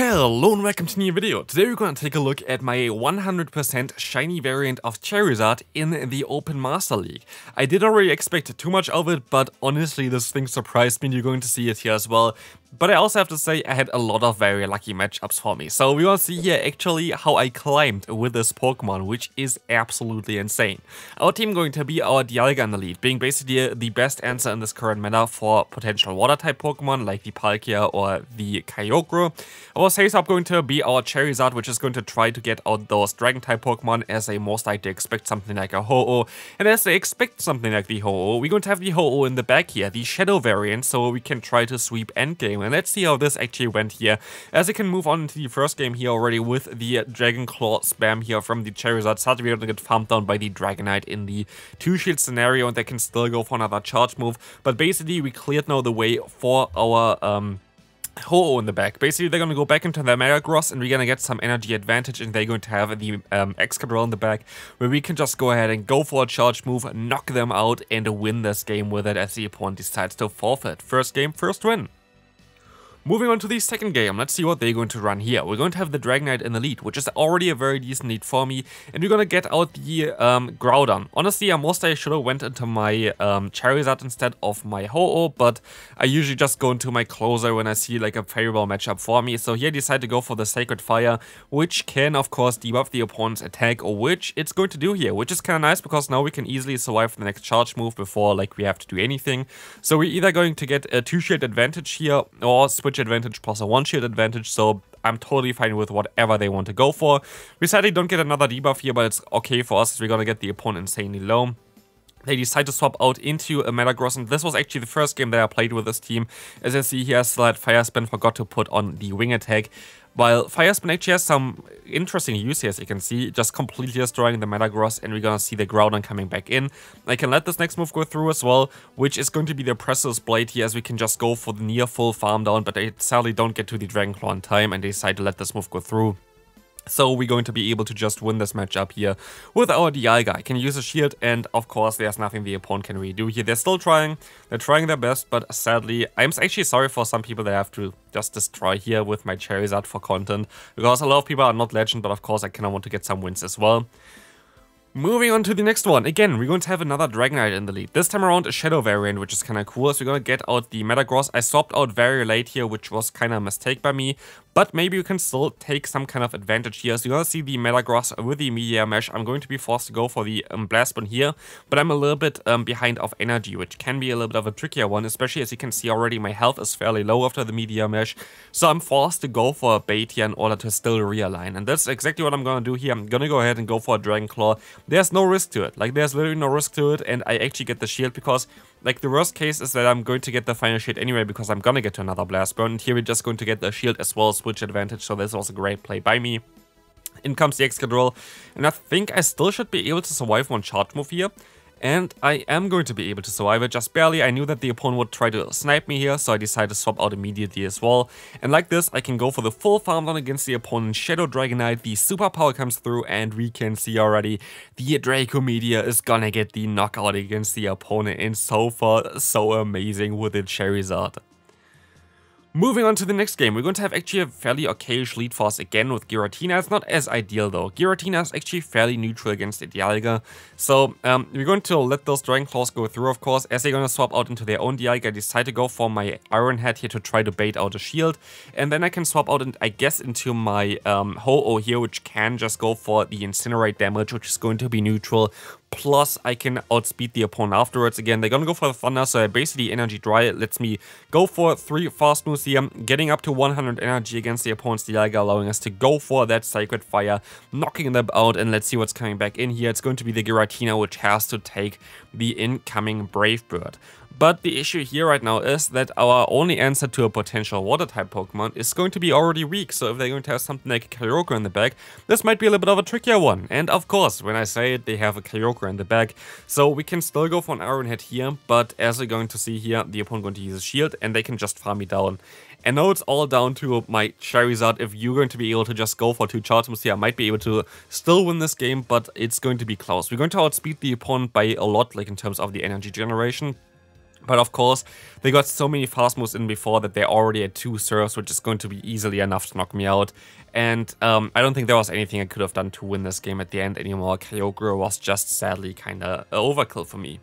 Hello and welcome to a new video. Today we're going to take a look at my 100% shiny variant of Charizard in the Open Master League. I didn't really expect too much of it, but honestly this thing surprised me and you're going to see it here as well. But I also have to say I had a lot of very lucky matchups for me. So we will see here actually how I climbed with this Pokemon, which is absolutely insane. Our team going to be our Dialga in the lead, being basically the best answer in this current meta for potential water type Pokemon like the Palkia or the Kyogre. Our Safe Up going to be our Charizard, which is going to try to get out those Dragon type Pokemon as they most likely expect something like a Ho-Oh. And as they expect something like the Ho-Oh, we're going to have the Ho-Oh in the back here, the Shadow variant, so we can try to sweep endgame. And let's see how this actually went here, as we can move on into the first game here already with the Dragon Claw spam here from the Charizard. Sadly, we don't get farmed down by the Dragonite in the 2-shield scenario, and they can still go for another charge move. But basically, we cleared now the way for our Ho-Oh in the back. Basically, they're going to go back into their Metagross and we're going to get some energy advantage, and they're going to have the Excadrill in the back, where we can just go ahead and go for a charge move, knock them out, and win this game with it as the opponent decides to forfeit. First game, first win. Moving on to the second game, let's see what they're going to run here. We're going to have the Dragonite in the lead, which is already a very decent lead for me, and we're going to get out the Groudon. Honestly, I mostly should have went into my Charizard instead of my Ho-Oh, but I usually just go into my closer when I see like a favorable matchup for me. So here I decided to go for the Sacred Fire, which can of course debuff the opponent's attack, which it's going to do here, which is kind of nice because now we can easily survive the next charge move before like we have to do anything. So we're either going to get a 2-shield advantage here or switch advantage plus a 1-shield advantage, so I'm totally fine with whatever they want to go for. We sadly don't get another debuff here, but it's okay for us as we're gonna get the opponent insanely low. They decide to swap out into a Metagross, and this was actually the first game that I played with this team. As you see here, I still had Fire Spin, forgot to put on the Wing Attack. While Fire Spin actually has some interesting use here, as you can see, just completely destroying the Metagross, and we're gonna see the Groudon coming back in. I can let this next move go through as well, which is going to be the Precious Blade here, as we can just go for the near full farm down, but they sadly don't get to the Dragon Claw in time, and they decide to let this move go through. So we're going to be able to just win this matchup here with our Dialga. I can use a shield, and of course there's nothing the opponent can really do here. They're still trying, they're trying their best, but sadly, I'm actually sorry for some people that I have to just destroy here with my Charizard for content, because a lot of people are not legend, but of course I kind of want to get some wins as well. Moving on to the next one. Again, we're going to have another Dragonite in the lead. This time around a Shadow variant, which is kind of cool. So we're going to get out the Metagross. I swapped out very late here, which was kind of a mistake by me. But maybe we can still take some kind of advantage here. So you're going to see the Metagross with the Meteor Mesh. I'm going to be forced to go for the Blast Spin here. But I'm a little bit behind of energy, which can be a little bit of a trickier one. Especially as you can see already, my health is fairly low after the Meteor Mesh. So I'm forced to go for a bait here in order to still realign. And that's exactly what I'm going to do here. I'm going to go ahead and go for a Dragon Claw. There's no risk to it. Like, there's literally no risk to it. And I actually get the shield because, like, the worst case is that I'm going to get the final shield anyway because I'm going to get to another Blast Burn. And here we're just going to get the shield as well as switch advantage. So this was a great play by me. In comes the Excadrill. And I think I still should be able to survive one charge move here. And I am going to be able to survive it, just barely. I knew that the opponent would try to snipe me here, so I decided to swap out immediately as well. And like this, I can go for the full farm down against the opponent. Shadow Dragonite, the superpower comes through, and we can see already the Draco Meteor is gonna get the knockout against the opponent. And so far, so amazing with the Charizard. Moving on to the next game, we're going to have actually a fairly okayish lead for us again with Giratina. It's not as ideal though. Giratina is actually fairly neutral against the Dialga. So we're going to let those Dragon Claws go through, of course. As they're going to swap out into their own Dialga, I decide to go for my Iron Head here to try to bait out a shield. And then I can swap out, I guess, into my Ho-Oh here, which can just go for the Incinerate damage, which is going to be neutral. Plus, I can outspeed the opponent afterwards. Again, they're gonna go for the Thunder, so basically Energy Dry lets me go for 3 fast moves here, getting up to 100 energy against the opponent's Dialga, allowing us to go for that Sacred Fire, knocking them out, and let's see what's coming back in here. It's going to be the Giratina, which has to take the incoming Brave Bird. But the issue here right now is that our only answer to a potential Water-type Pokemon is going to be already weak. So if they're going to have something like a Kyogre in the back, this might be a little bit of a trickier one. And of course, when I say it, they have a Kyogre in the back. So we can still go for an Iron Head here, but as we're going to see here, the opponent going to use a shield, and they can just farm me down. And now it's all down to my Charizard. If you're going to be able to just go for 2 charge moves here, I might be able to still win this game, but it's going to be close. We're going to outspeed the opponent by a lot, like in terms of the energy generation. But of course, they got so many fast moves in before that they're already at 2 serves, which is going to be easily enough to knock me out. And I don't think there was anything I could have done to win this game at the end anymore. Kyogre was just sadly kinda overkill for me.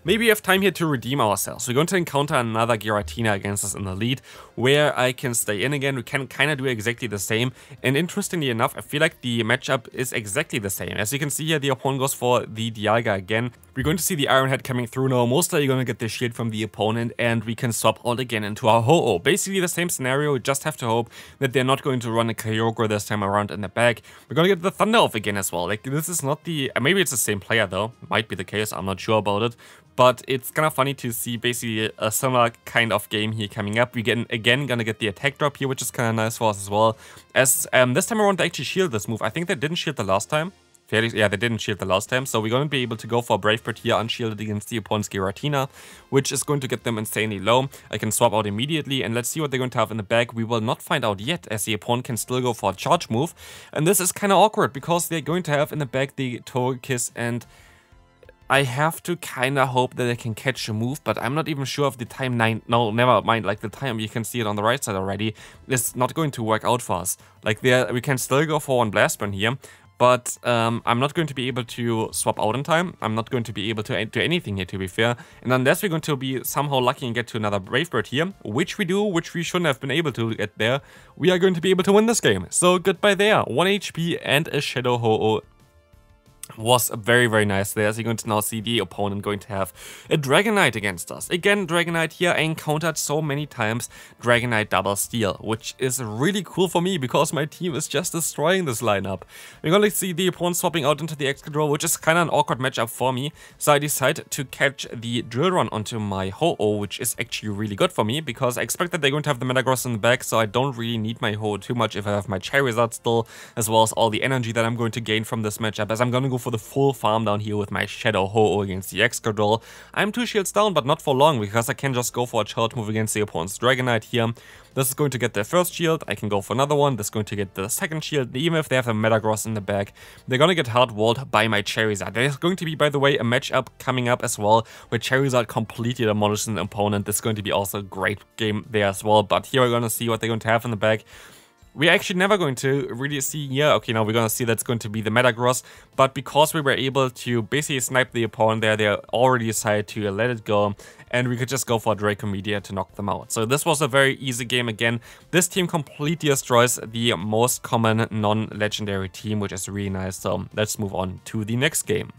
Maybe we have time here to redeem ourselves. We're going to encounter another Giratina against us in the lead, where I can stay in again. We can kind of do exactly the same. And interestingly enough, I feel like the matchup is exactly the same. As you can see here, the opponent goes for the Dialga again. We're going to see the Iron Head coming through now. Most likely going to get the shield from the opponent, and we can swap out again into our Ho-Oh. Basically the same scenario, we just have to hope that they're not going to run a Kyogre this time around in the back. We're going to get the Thunder off again as well. Like, this is not the... maybe it's the same player though. Might be the case, I'm not sure about it. But it's kind of funny to see basically a similar kind of game here coming up. We again gonna get the attack drop here, which is kind of nice for us as well. As this time around they actually shield this move. I think they didn't shield the last time. Yeah, they didn't shield the last time. So we're going to be able to go for a Brave Bird here unshielded against the opponent's Giratina, which is going to get them insanely low. I can swap out immediately, and let's see what they're going to have in the back. We will not find out yet, as the opponent can still go for a charge move. And this is kind of awkward, because they're going to have in the back the Togekiss, and I have to kind of hope that they can catch a move, but I'm not even sure if the time 9... No, never mind. Like, the time, you can see it on the right side already, is not going to work out for us. Like, we can still go for one Blast Burn here, but I'm not going to be able to swap out in time. I'm not going to be able to do anything here, to be fair. And unless we're going to be somehow lucky and get to another Brave Bird here, which we do, which we shouldn't have been able to get there, we are going to be able to win this game. So, goodbye there. 1 HP and a Shadow Ho-Oh was very, very nice there. As you're going to now see the opponent going to have a Dragonite against us. Again, Dragonite here I encountered so many times Dragonite Double Steel, which is really cool for me because my team is just destroying this lineup. We're going to see the opponent swapping out into the Excadrill, which is kind of an awkward matchup for me. So I decide to catch the Drill Run onto my Ho-Oh, which is actually really good for me because I expect that they're going to have the Metagross in the back, so I don't really need my Ho-Oh too much if I have my Charizard still, as well as all the energy that I'm going to gain from this matchup, as I'm going to go for the full farm down here with my Shadow Ho-Oh against the Excadrill. I'm 2 shields down, but not for long, because I can just go for a charge move against the opponent's Dragonite here. This is going to get their first shield, I can go for another one, this is going to get the second shield. Even if they have a Metagross in the back, they're going to get hard-walled by my Charizard. There's going to be, by the way, a matchup coming up as well, where Charizard completely demolishes an opponent. This is going to be also a great game there as well, but here we're going to see what they're going to have in the back. We're actually never going to really see here. Okay, now we're going to see that's going to be the Metagross, but because we were able to basically snipe the opponent there, they already decided to let it go, and we could just go for Draco Meteor to knock them out. So this was a very easy game again. This team completely destroys the most common non-legendary team, which is really nice. So let's move on to the next game.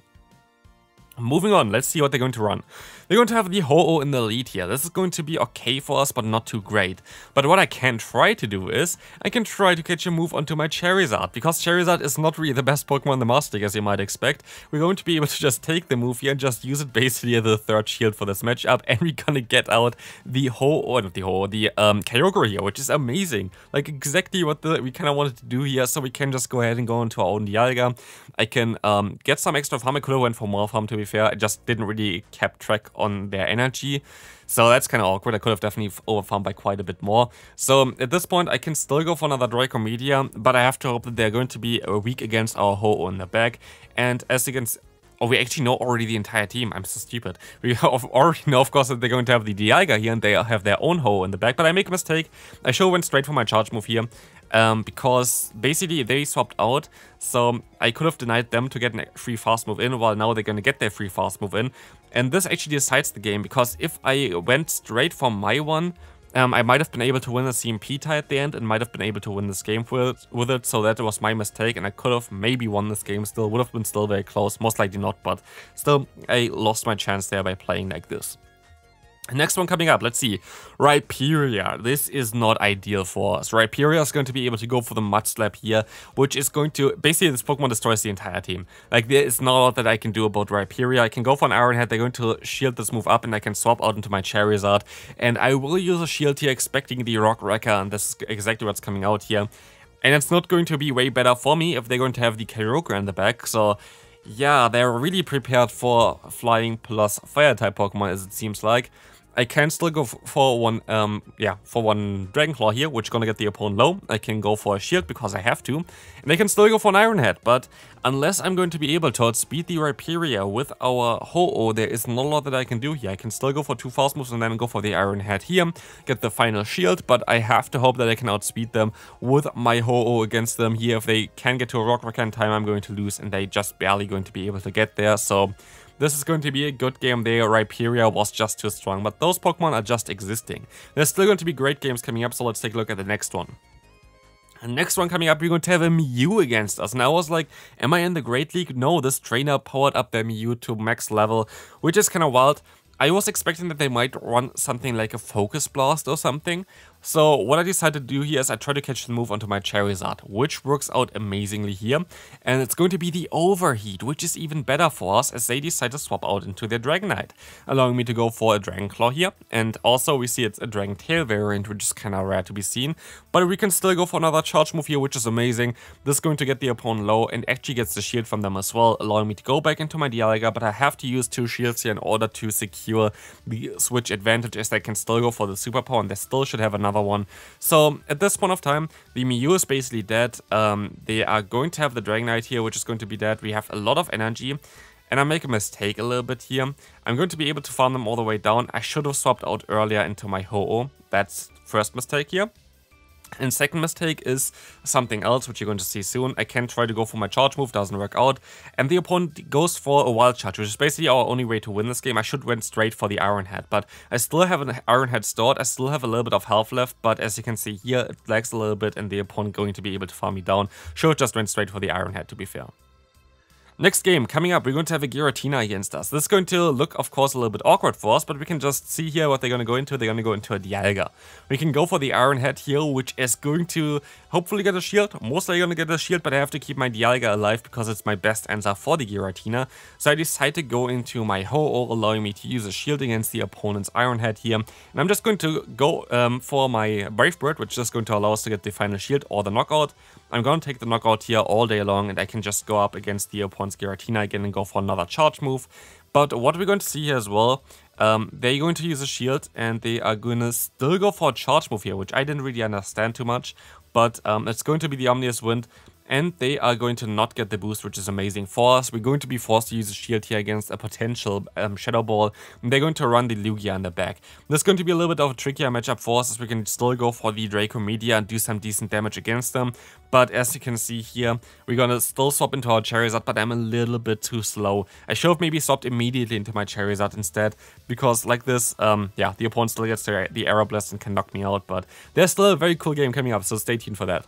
Moving on, let's see what they're going to run. They're going to have the Ho-Oh in the lead here. This is going to be okay for us, but not too great. But what I can try to do is, I can try to catch a move onto my Charizard, because Charizard is not really the best Pokemon in the Master League, as you might expect. We're going to be able to just take the move here and just use it basically as the third shield for this matchup, and we're gonna get out the Ho-Oh, not the Ho-Oh, the Kyogre here, which is amazing. Like, exactly what we kind of wanted to do here, so we can just go ahead and go into our own Dialga. I can get some extra farm. I could have went for more farm, to be fair. I just didn't really keep track on their energy, so that's kind of awkward. I could have definitely overfarmed by quite a bit more. So at this point I can still go for another Draco Meteor, but I have to hope that they're going to be weak against our Ho-Oh in the back. And as you can see, oh, we actually know already the entire team. I'm so stupid. We already know, of course, that they're going to have the Dialga here and they have their own Ho-Oh in the back, but I make a mistake. I should have went straight for my charge move here. Because basically they swapped out, so I could have denied them to get a free fast move in, while now they're going to get their free fast move in. And this actually decides the game, because if I went straight for my one, I might have been able to win a CMP tie at the end and might have been able to win this game with it, so that was my mistake, and I could have maybe won this game still, would have been still very close, most likely not, but still I lost my chance there by playing like this. Next one coming up, let's see. Rhyperior. This is not ideal for us. Rhyperior is going to be able to go for the Mud Slap here, which is going to... Basically, this Pokemon destroys the entire team. Like, there is not a lot that I can do about Rhyperior. I can go for an Iron Head. They're going to shield this move up, and I can swap out into my Charizard. And I will use a shield here, expecting the Rock Wrecker, and this is exactly what's coming out here. And it's not going to be way better for me if they're going to have the Kyogre in the back, so... Yeah, they're really prepared for Flying plus Fire-type Pokemon, as it seems like. I can still go for one, for one Dragon Claw here, which is gonna get the opponent low. I can go for a shield because I have to, and I can still go for an Iron Head, but unless I'm going to be able to outspeed the Rhyperior with our Ho-Oh, there is not a lot that I can do here. I can still go for 2 fast moves and then go for the Iron Head here, get the final shield, but I have to hope that I can outspeed them with my Ho-Oh against them here. If they can get to a Rock Rocker in time, I'm going to lose, and they just barely going to be able to get there, so this is going to be a good game there. Rhyperior was just too strong, but those Pokemon are just existing. There's still going to be great games coming up, so let's take a look at the next one. The next one coming up, we're going to have a Mew against us. And I was like, am I in the Great League? No, this trainer powered up their Mew to max level, which is kind of wild. I was expecting that they might run something like a Focus Blast or something. So what I decided to do here is I try to catch the move onto my Charizard, which works out amazingly here. And it's going to be the Overheat, which is even better for us as they decide to swap out into their Dragonite, allowing me to go for a Dragon Claw here. And also we see it's a Dragon Tail variant, which is kind of rare to be seen. But we can still go for another charge move here, which is amazing. This is going to get the opponent low and actually gets the shield from them as well, allowing me to go back into my Dialga. But I have to use 2 shields here in order to secure the switch advantage, as they can still go for the superpower and they still should have another one. So at this point of time, the Mew is basically dead. They are going to have the Dragonite here, which is going to be dead. We have a lot of energy, and I make a mistake a little bit here. I'm going to be able to farm them all the way down. I should have swapped out earlier into my Ho-Oh. That's first mistake here. And second mistake is something else, which you're going to see soon. I can try to go for my charge move, doesn't work out. And the opponent goes for a wild charge, which is basically our only way to win this game. I should went straight for the Iron Head, but I still have an Iron Head stored. I still have a little bit of health left, but as you can see here, it lags a little bit and the opponent going to be able to farm me down. Should just went straight for the Iron Head, to be fair. Next game, coming up, we're going to have a Giratina against us. This is going to look, of course, a little bit awkward for us, but we can just see here what they're going to go into. They're going to go into a Dialga. We can go for the Iron Head here, which is going to hopefully get a shield. Mostly going to get a shield, but I have to keep my Dialga alive because it's my best answer for the Giratina. So I decide to go into my Ho-Oh, allowing me to use a shield against the opponent's Iron Head here. And I'm just going to go for my Brave Bird, which is going to allow us to get the final shield or the knockout. I'm going to take the knockout here all day long, and I can just go up against the opponent's Giratina again and go for another charge move. But what we're going to see here as well, they're going to use a shield, and they are going to still go for a charge move here, which I didn't really understand too much. But it's going to be the Omnious Wind, and they are going to not get the boost, which is amazing for us. We're going to be forced to use a shield here against a potential Shadow Ball, and they're going to run the Lugia in the back. This is going to be a little bit of a trickier matchup for us, as we can still go for the Draco Media and do some decent damage against them. But as you can see here, we're going to still swap into our Charizard, but I'm a little bit too slow. I should have maybe swapped immediately into my Charizard instead, because like this, the opponent still gets the Arrow Blast and can knock me out. But there's still a very cool game coming up, so stay tuned for that.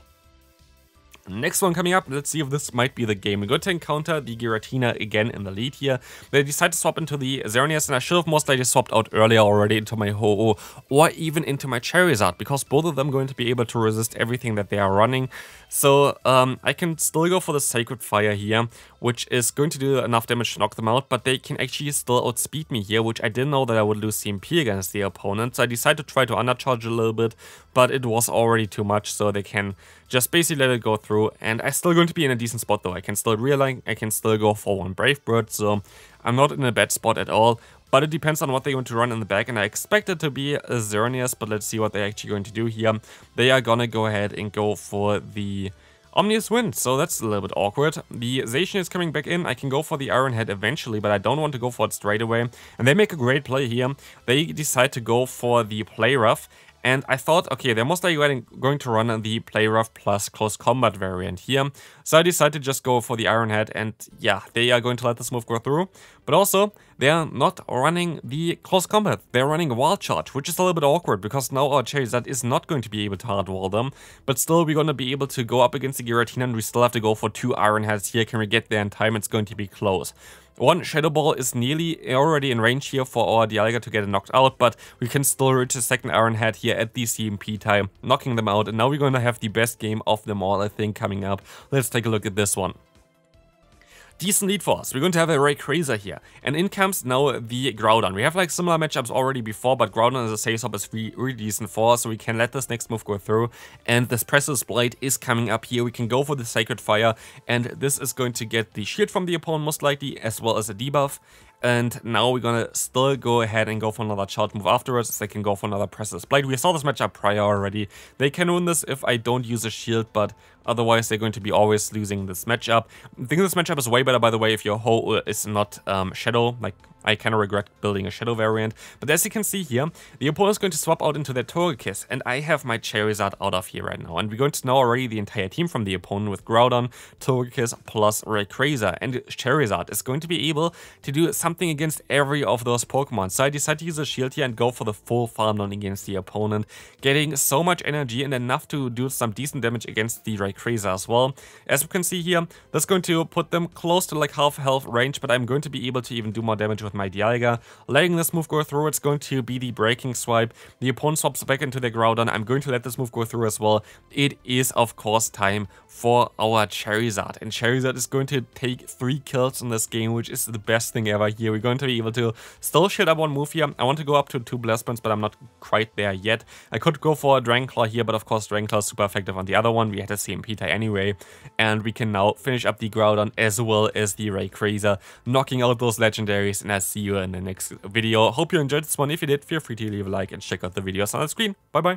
Next one coming up, let's see if this might be the game. We're going to encounter the Giratina again in the lead here. They decide to swap into the Xerneas, and I should have most likely swapped out earlier already into my Ho-Oh or even into my Charizard, because both of them are going to be able to resist everything that they are running. So I can still go for the Sacred Fire here, which is going to do enough damage to knock them out, but they can actually still outspeed me here, which I didn't know that I would lose CMP against the opponent. So I decided to try to undercharge a little bit, but it was already too much, so they can just basically let it go through. And I'm still going to be in a decent spot though. I can still realign, I can still go for one Brave Bird, so I'm not in a bad spot at all. But it depends on what they're going to run in the back, and I expect it to be a Xerneas, but let's see what they're actually going to do here. They are gonna go ahead and go for the Omnious Wind, so that's a little bit awkward. The Zacian is coming back in. I can go for the Iron Head eventually, but I don't want to go for it straight away. And they make a great play here. They decide to go for the Play Rough. And I thought, okay, they're most likely going to run the Play Rough plus Close Combat variant here. So I decided to just go for the Iron Head, and yeah, they are going to let this move go through. But also, they are not running the Close Combat. They're running a Wild Charge, which is a little bit awkward, because now our Charizard is not going to be able to hardwall them. But still, we're going to be able to go up against the Giratina, and we still have to go for 2 Iron Heads here. Can we get there in time? It's going to be close. One Shadow Ball is nearly already in range here for our Dialga to get it knocked out, but we can still reach a second Iron Head here at the CMP time, knocking them out, and now we're going to have the best game of them all, I think, coming up. Let's take a look at this one. Decent lead for us. We're going to have a Rayquaza here. And in comes now the Groudon. We have like similar matchups already before, but Groudon as a safe swap is really decent for us, so we can let this next move go through. And this Precious Blade is coming up here. We can go for the Sacred Fire, and this is going to get the shield from the opponent most likely, as well as a debuff. And now we're gonna still go ahead and go for another child move afterwards. They can go for another Presses Blade. We saw this matchup prior already. They can win this if I don't use a shield, but otherwise they're going to be always losing this matchup. I think this matchup is way better, by the way, if your Ho is not Shadow. Like, I kind of regret building a Shadow variant. But as you can see here, the opponent is going to swap out into their Togekiss, and I have my Charizard out of here right now. And we're going to know already the entire team from the opponent with Groudon, Togekiss, plus Rayquaza. And Charizard is going to be able to do something against every of those Pokemon. So I decided to use a shield here and go for the full farm down against the opponent, getting so much energy and enough to do some decent damage against the Rayquaza as well. As we can see here, that's going to put them close to like half health range, but I'm going to be able to even do more damage with my Dialga. Letting this move go through, it's going to be the breaking swipe. The opponent swaps back into their Groudon. I'm going to let this move go through as well. It is, of course, time for our Charizard. And Charizard is going to take 3 kills in this game, which is the best thing ever here. We're going to be able to still shield up one move here. I want to go up to 2 Blast Burns, but I'm not quite there yet. I could go for a Dragon Claw here, but of course Dragon Claw is super effective on the other one. We had a CMP tie anyway. And we can now finish up the Groudon as well as the Rayquaza, knocking out those legendaries. And I'll see you in the next video. Hope you enjoyed this one. If you did, feel free to leave a like and check out the videos on the screen. Bye bye.